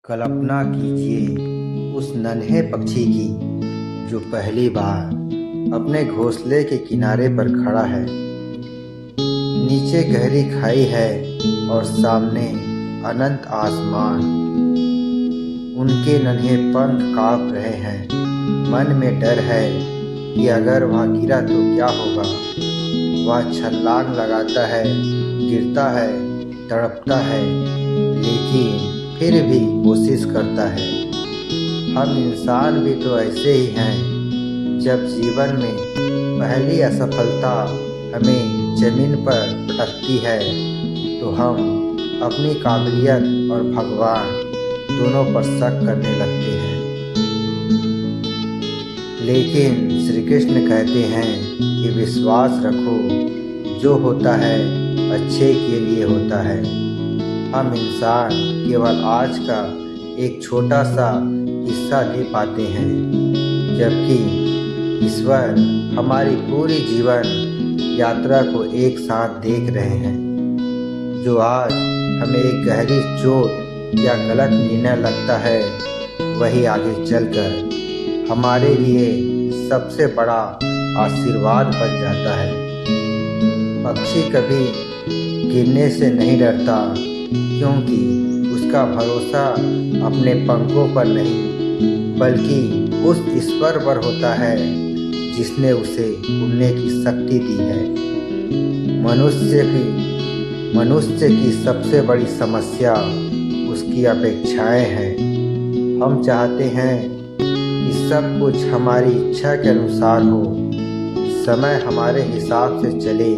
कल्पना कीजिए उस नन्हे पक्षी की जो पहली बार अपने घोंसले के किनारे पर खड़ा है। नीचे गहरी खाई है और सामने अनंत आसमान। उनके नन्हे पंख कांप रहे हैं। मन में डर है कि अगर वह गिरा तो क्या होगा। वह छलांग लगाता है, गिरता है, तड़पता है, लेकिन फिर भी कोशिश करता है। हम इंसान भी तो ऐसे ही हैं। जब जीवन में पहली असफलता हमें जमीन पर पटकती है तो हम अपनी काबिलियत और भगवान दोनों पर शक करने लगते हैं। लेकिन श्री कृष्ण कहते हैं कि विश्वास रखो, जो होता है अच्छे के लिए होता है। हम इंसान केवल आज का एक छोटा सा हिस्सा दे पाते हैं, जबकि ईश्वर हमारी पूरी जीवन यात्रा को एक साथ देख रहे हैं। जो आज हमें एक गहरी चोट या गलत निर्णय लगता है, वही आगे चलकर हमारे लिए सबसे बड़ा आशीर्वाद बन जाता है। पक्षी कभी गिरने से नहीं डरता, क्योंकि उसका भरोसा अपने पंखों पर नहीं बल्कि उस ईश्वर पर होता है जिसने उसे उड़ने की शक्ति दी है। मनुष्य की सबसे बड़ी समस्या उसकी अपेक्षाएं हैं। हम चाहते हैं कि सब कुछ हमारी इच्छा के अनुसार हो, समय हमारे हिसाब से चले,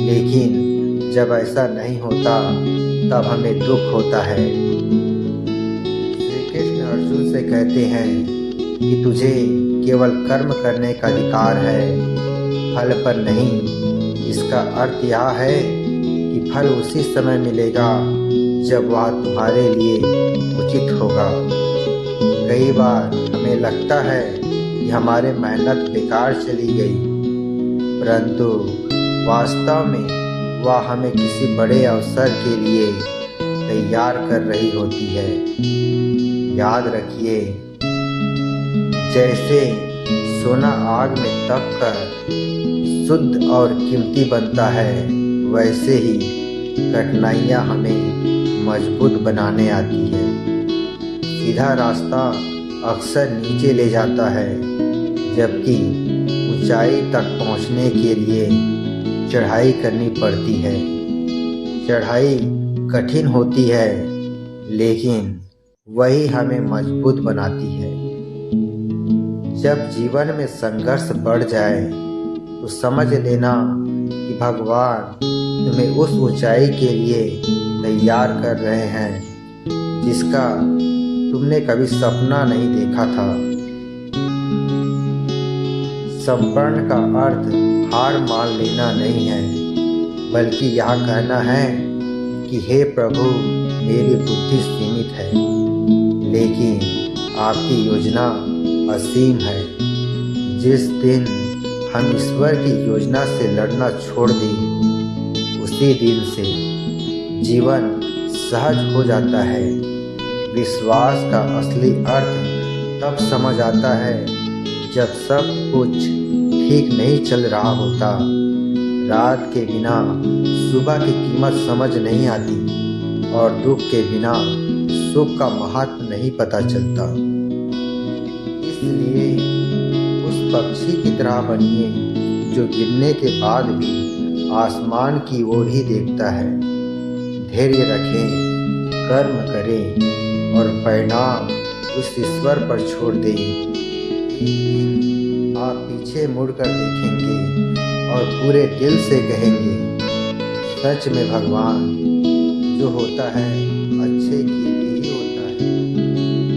लेकिन जब ऐसा नहीं होता तब हमें दुख होता है। श्री कृष्ण अर्जुन से कहते हैं कि तुझे केवल कर्म करने का अधिकार है, फल पर नहीं। इसका अर्थ यह है कि फल उसी समय मिलेगा जब वह तुम्हारे लिए उचित होगा। कई बार हमें लगता है कि हमारी मेहनत बेकार चली गई, परंतु वास्तव में वह हमें किसी बड़े अवसर के लिए तैयार कर रही होती है। याद रखिए, जैसे सोना आग में तपकर शुद्ध और कीमती बनता है, वैसे ही कठिनाइयाँ हमें मजबूत बनाने आती है। सीधा रास्ता अक्सर नीचे ले जाता है, जबकि ऊंचाई तक पहुंचने के लिए चढ़ाई करनी पड़ती है। चढ़ाई कठिन होती है, लेकिन वही हमें मजबूत बनाती है। जब जीवन में संघर्ष बढ़ जाए तो समझ लेना कि भगवान तुम्हें उस ऊंचाई के लिए तैयार कर रहे हैं जिसका तुमने कभी सपना नहीं देखा था। समर्पण का अर्थ हार मान लेना नहीं है, बल्कि यह कहना है कि हे प्रभु, मेरी बुद्धि सीमित है, लेकिन आपकी योजना असीम है। जिस दिन हम ईश्वर की योजना से लड़ना छोड़ दें, उसी दिन से जीवन सहज हो जाता है। विश्वास का असली अर्थ तब समझ आता है जब सब कुछ ठीक नहीं चल रहा होता। रात के बिना सुबह की कीमत समझ नहीं आती और दुख के बिना सुख का महत्व नहीं पता चलता। इसलिए उस पक्षी की तरह बनिए जो गिरने के बाद भी आसमान की ओर ही देखता है। धैर्य रखें, कर्म करें और परिणाम उस ईश्वर पर छोड़ दें। आप पीछे मुड़कर देखेंगे और पूरे दिल से कहेंगे, सच में भगवान, जो होता है